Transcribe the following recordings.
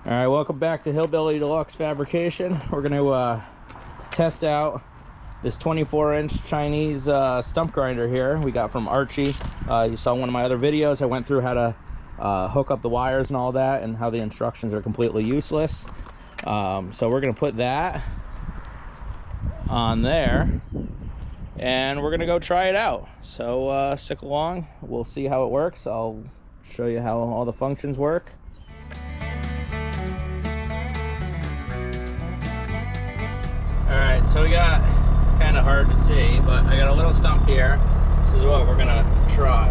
All right, welcome back to Hillbilly Deluxe Fabrication. We're going to test out this 24-inch Chinese stump grinder here we got from Archie. You saw one of my other videos. I went through how to hook up the wires and all that, and how the instructions are completely useless. So we're going to put that on there, and we're going to go try it out. So stick along. We'll see how it works. I'll show you how all the functions work. Alright, so we got, it's kind of hard to see, but I got a little stump here. This is what we're gonna try.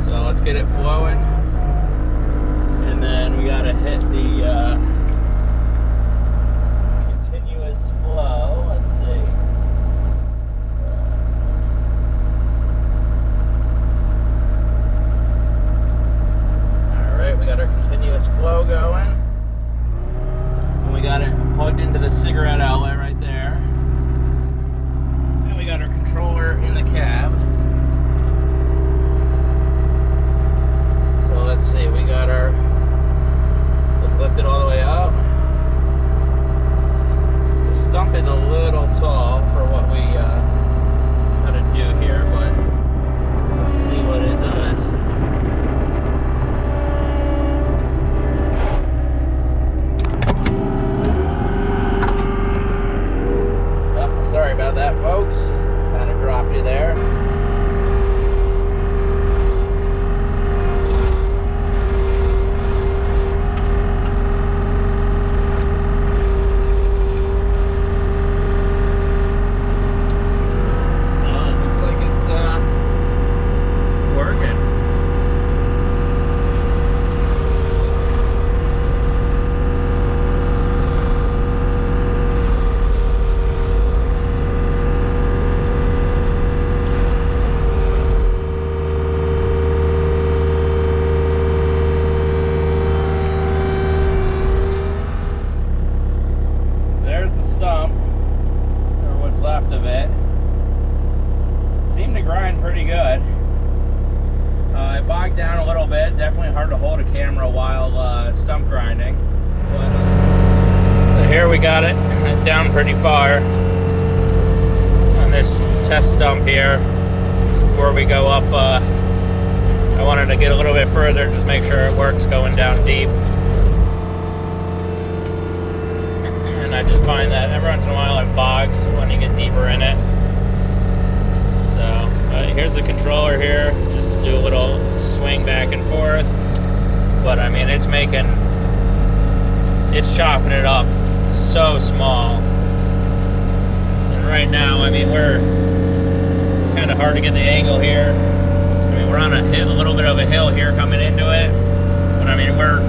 So let's get it flowing. And then we gotta hit the continuous flow. Let's see. Alright, we got our continuous flow going. We got it plugged into the cigarette outlet right there. And we got our controller in the cab. So let's see, we got our, let's lift it all the way up. The stump is a little tall for what we got to do here, but let's see what it does. Sorry about that, folks. Kind of dropped you there. Well, it looks like it's working. Stump, or what's left of it. It seemed to grind pretty good. It bogged down a little bit. Definitely hard to hold a camera while stump grinding. But here we got it down pretty far on this test stump here. Before we go up, I wanted to get a little bit further, just make sure it works going down deep. I just find that every once in a while it bogs when you get deeper in it. So here's the controller here, just to do a little swing back and forth. But I mean, it's chopping it up so small. And right now, I mean, it's kind of hard to get the angle here. I mean, we're on a little bit of a hill here coming into it. But I mean, we're,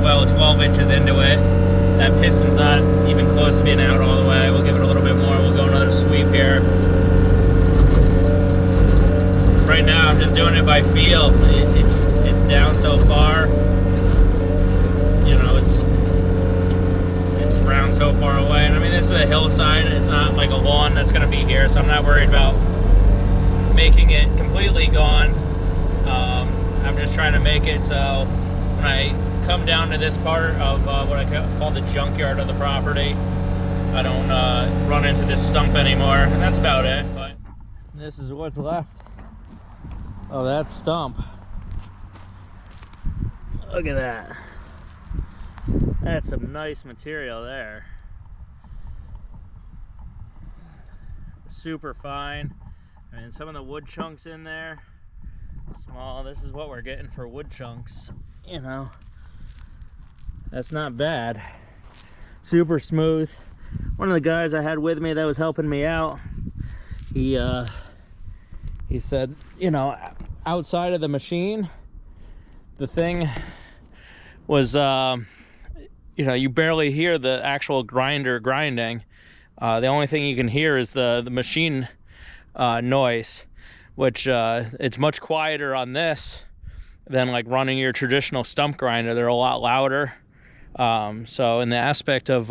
well, 12 inches into it. That piston's not even close to being out all the way. We'll give it a little bit more. We'll go another sweep here. Right now, I'm just doing it by feel. It's down so far. You know, it's around so far away. And I mean, this is a hillside. It's not like a lawn that's going to be here, so I'm not worried about making it completely gone. I'm just trying to make it so when I come down to this part of what I call the junkyard of the property, I don't run into this stump anymore, and that's about it. But this is what's left of that stump. Look at that. That's some nice material there. Super fine. I mean, some of the wood chunks in there, small. This is what we're getting for wood chunks, you know. That's not bad. Super smooth. One of the guys I had with me that was helping me out, he said, you know, outside of the machine, the thing was, you know, you barely hear the actual grinder grinding. The only thing you can hear is the machine noise, which it's much quieter on this than like running your traditional stump grinder. They're a lot louder. So in the aspect of,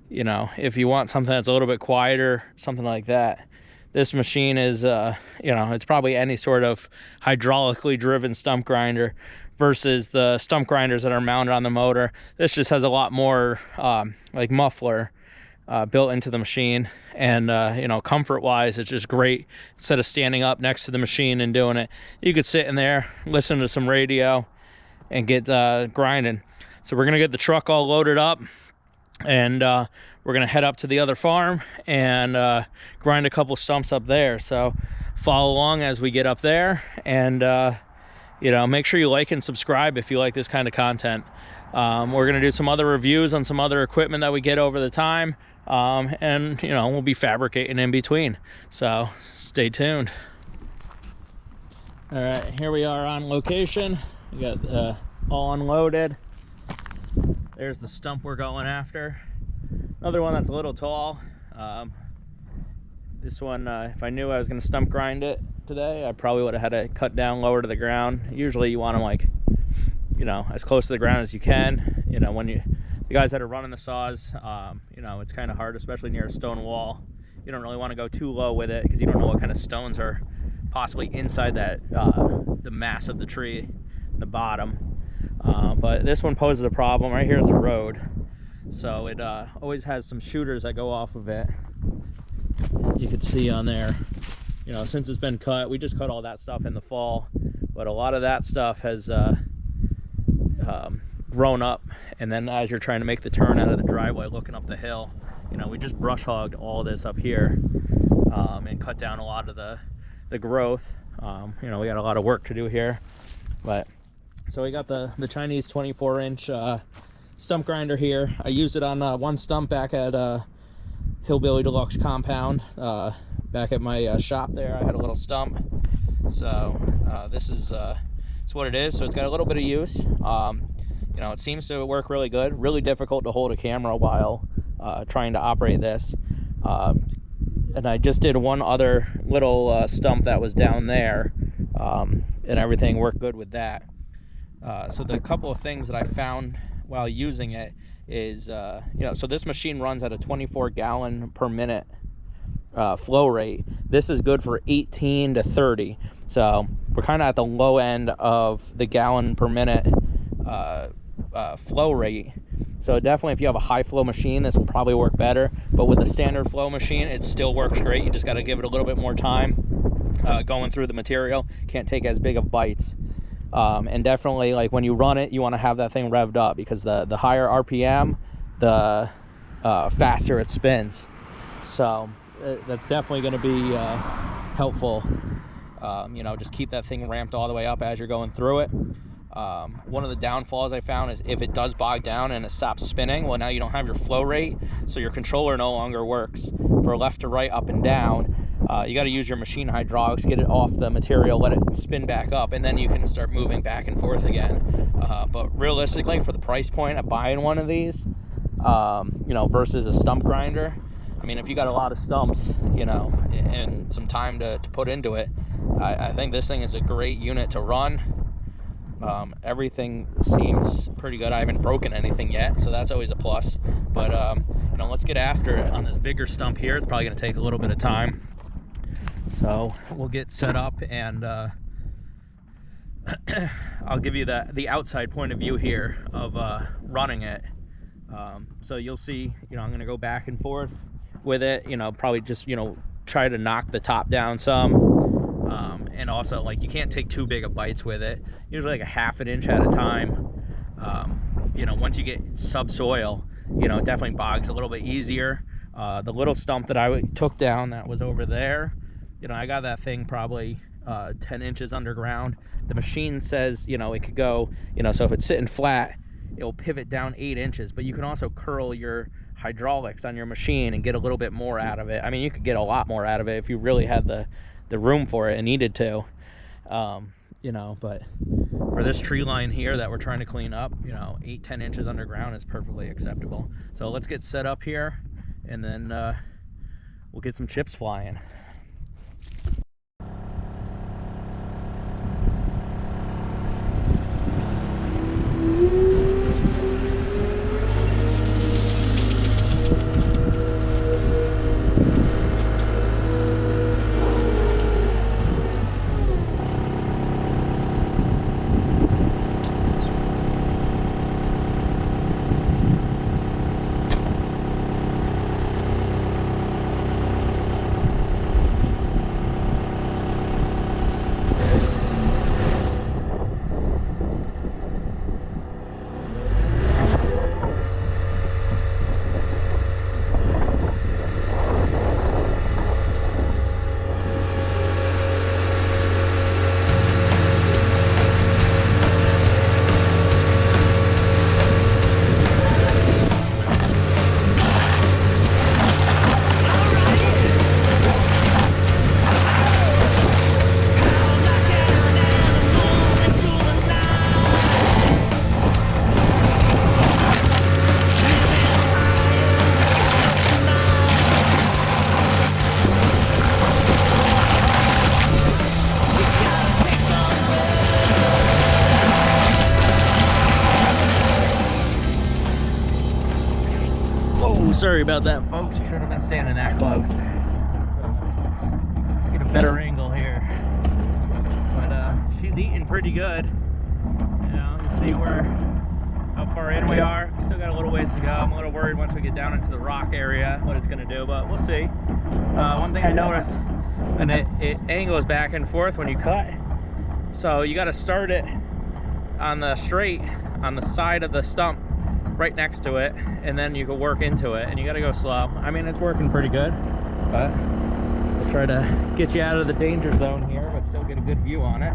you know, if you want something that's a little bit quieter, something like that, this machine is, you know, it's probably any sort of hydraulically driven stump grinder versus the stump grinders that are mounted on the motor. This just has a lot more like muffler built into the machine, and you know, comfort wise it's just great. Instead of standing up next to the machine and doing it, you could sit in there, listen to some radio, and get grinding. So we're gonna get the truck all loaded up, and we're gonna head up to the other farm and grind a couple stumps up there. So follow along as we get up there, and you know, make sure you like and subscribe if you like this kind of content. We're gonna do some other reviews on some other equipment that we get over the time, and you know, we'll be fabricating in between, so stay tuned. All right, here we are on location. We got all unloaded. There's the stump we're going after. Another one that's a little tall. This one, if I knew I was going to stump grind it today, I probably would have had it cut down lower to the ground. Usually you want them like, you know, as close to the ground as you can. You know, when the guys that are running the saws, you know, it's kind of hard, especially near a stone wall. You don't really want to go too low with it because you don't know what kind of stones are possibly inside that the mass of the tree, the bottom. But this one poses a problem. Right here's the road, so it always has some shooters that go off of it. You can see on there, you know, since it's been cut, we just cut all that stuff in the fall, but a lot of that stuff has grown up, and then as you're trying to make the turn out of the driveway looking up the hill, you know, we just brush hogged all this up here and cut down a lot of the growth. You know, we got a lot of work to do here, but so we got the Chinese 24-inch stump grinder here. I used it on one stump back at Hillbilly Deluxe compound. Back at my shop there, I had a little stump. So this is it's what it is. So it's got a little bit of use. You know, it seems to work really good. Really difficult to hold a camera while trying to operate this. And I just did one other little stump that was down there, and everything worked good with that. So the couple of things that I found while using it is, you know, so this machine runs at a 24 gallon per minute flow rate. This is good for 18 to 30. So we're kind of at the low end of the gallon per minute flow rate. So definitely if you have a high flow machine, this will probably work better. But with a standard flow machine, it still works great. You just got to give it a little bit more time going through the material. Can't take as big of bites. And definitely, like, when you run it, you want to have that thing revved up, because the higher RPM, the faster it spins. So that's definitely going to be helpful. You know, just keep that thing ramped all the way up as you're going through it. One of the downfalls I found is if it does bog down and it stops spinning, well, now you don't have your flow rate, so your controller no longer works for left to right, up and down. You got to use your machine hydraulics, get it off the material, let it spin back up, and then you can start moving back and forth again. But realistically, for the price point of buying one of these, you know, versus a stump grinder, I mean, if you got a lot of stumps, you know, and some time to put into it, I think this thing is a great unit to run. Everything seems pretty good. I haven't broken anything yet, so that's always a plus. But you know, let's get after it on this bigger stump here. It's probably going to take a little bit of time. So we'll get set up, and I'll give you the outside point of view here of running it. So you'll see, you know, I'm going to go back and forth with it, you know, probably just, you know, try to knock the top down some. And also, like, you can't take too big of bites with it. Usually like a half an inch at a time. You know, once you get subsoil, you know, it definitely bogs a little bit easier. The little stump that I took down that was over there, you know, I got that thing probably 10 inches underground. The machine says, you know, it could go, you know, so if it's sitting flat, it'll pivot down 8 inches, but you can also curl your hydraulics on your machine and get a little bit more out of it. I mean, you could get a lot more out of it if you really had the room for it and needed to. You know, but for this tree line here that we're trying to clean up, you know, 8-10 inches underground is perfectly acceptable. So let's get set up here, and then we'll get some chips flying. sorry about that, folks. You should have been standing that close. Let's get a better angle here. But she's eating pretty good. You know, you see how far in we are. We still got a little ways to go. I'm a little worried once we get down into the rock area what it's going to do, but we'll see. One thing I noticed, and it angles back and forth when you cut. So you got to start it on the straight, on the side of the stump, right next to it, and then you can work into it, and you got to go slow. I mean, it's working pretty good, but we'll try to get you out of the danger zone here, but still get a good view on it.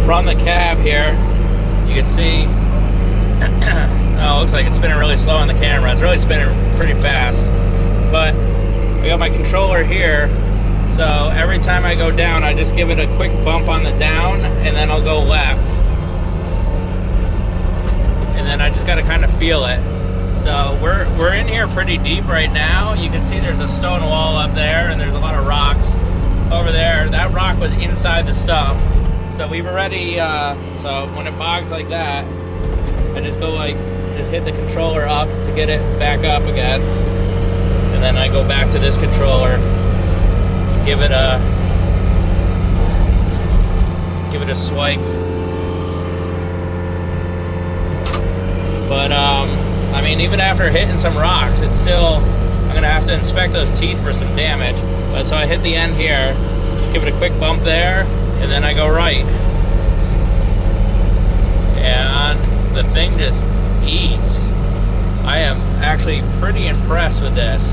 From the cab here, you can see, oh, it looks like it's spinning really slow on the camera. It's really spinning pretty fast. But I got my controller here, so every time I go down, I just give it a quick bump on the down, and then I'll go left. And then I just gotta kind of feel it. So we're in here pretty deep right now. You can see there's a stone wall up there, and there's a lot of rocks over there. That rock was inside the stump. So we've already, so when it bogs like that, I just go just hit the controller up to get it back up again. And then I go back to this controller, give it a swipe. But, I mean, even after hitting some rocks, it's still, I'm gonna have to inspect those teeth for some damage. But so I hit the end here, just give it a quick bump there, and then I go right. And the thing just eats. I am actually pretty impressed with this.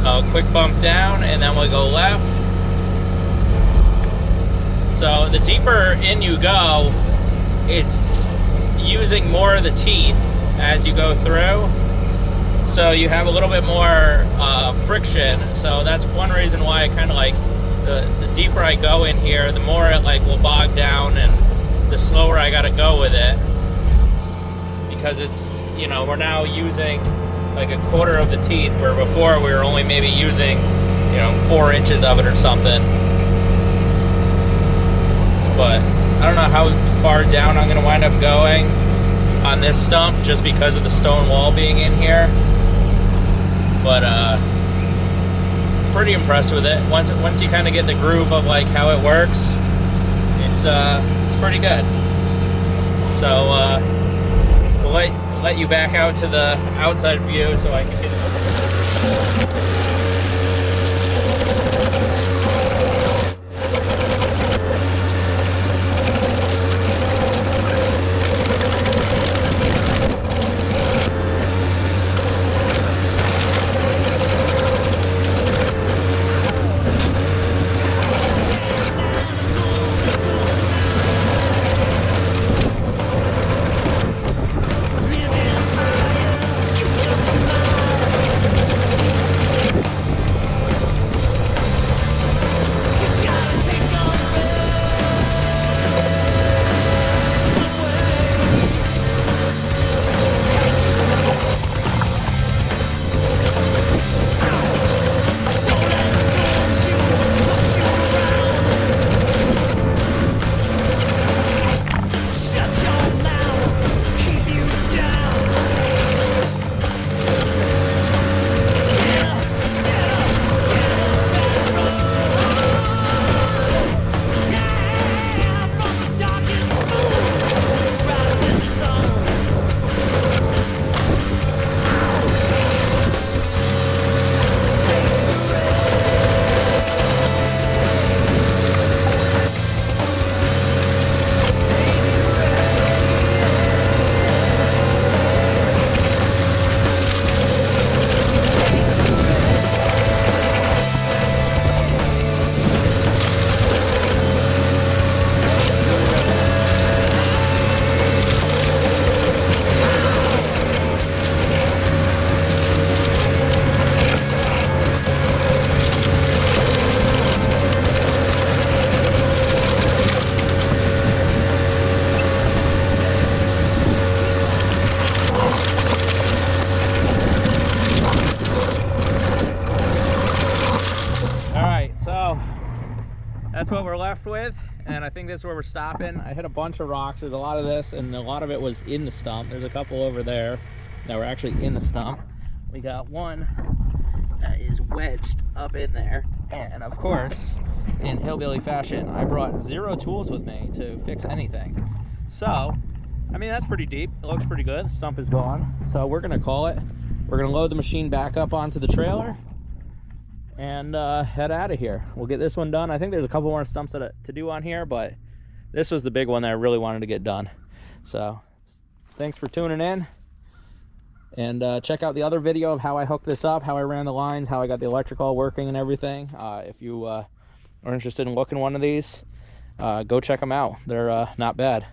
A quick bump down, and then we'll go left. So the deeper in you go, it's using more of the teeth as you go through. So you have a little bit more friction. So that's one reason why I kind of like the deeper I go in here, the more it like will bog down, and the slower I gotta go with it, because it's, you know, we're now using like a quarter of the teeth, where before we were only maybe using you know, 4 inches of it or something. But I don't know how far down I'm gonna wind up going on this stump just because of the stone wall being in here. But pretty impressed with it. Once you kind of get the groove of like how it works, it's pretty good. So we'll let you back out to the outside view so I can get that's what we're left with, and I think this is where we're stopping. I hit a bunch of rocks. There's a lot of this, and a lot of it was in the stump. There's a couple over there that were actually in the stump. We got one that is wedged up in there, and of course, in hillbilly fashion, I brought 0 tools with me to fix anything. So, I mean, that's pretty deep. It looks pretty good. The stump is gone. So we're gonna call it. We're gonna load the machine back up onto the trailer and head out of here. We'll get this one done. I think there's a couple more stumps to do on here, but this was the big one that I really wanted to get done. So thanks for tuning in, and check out the other video of how I hooked this up, how I ran the lines, how I got the electrical working and everything. If you are interested in looking one of these, go check them out. They're not bad.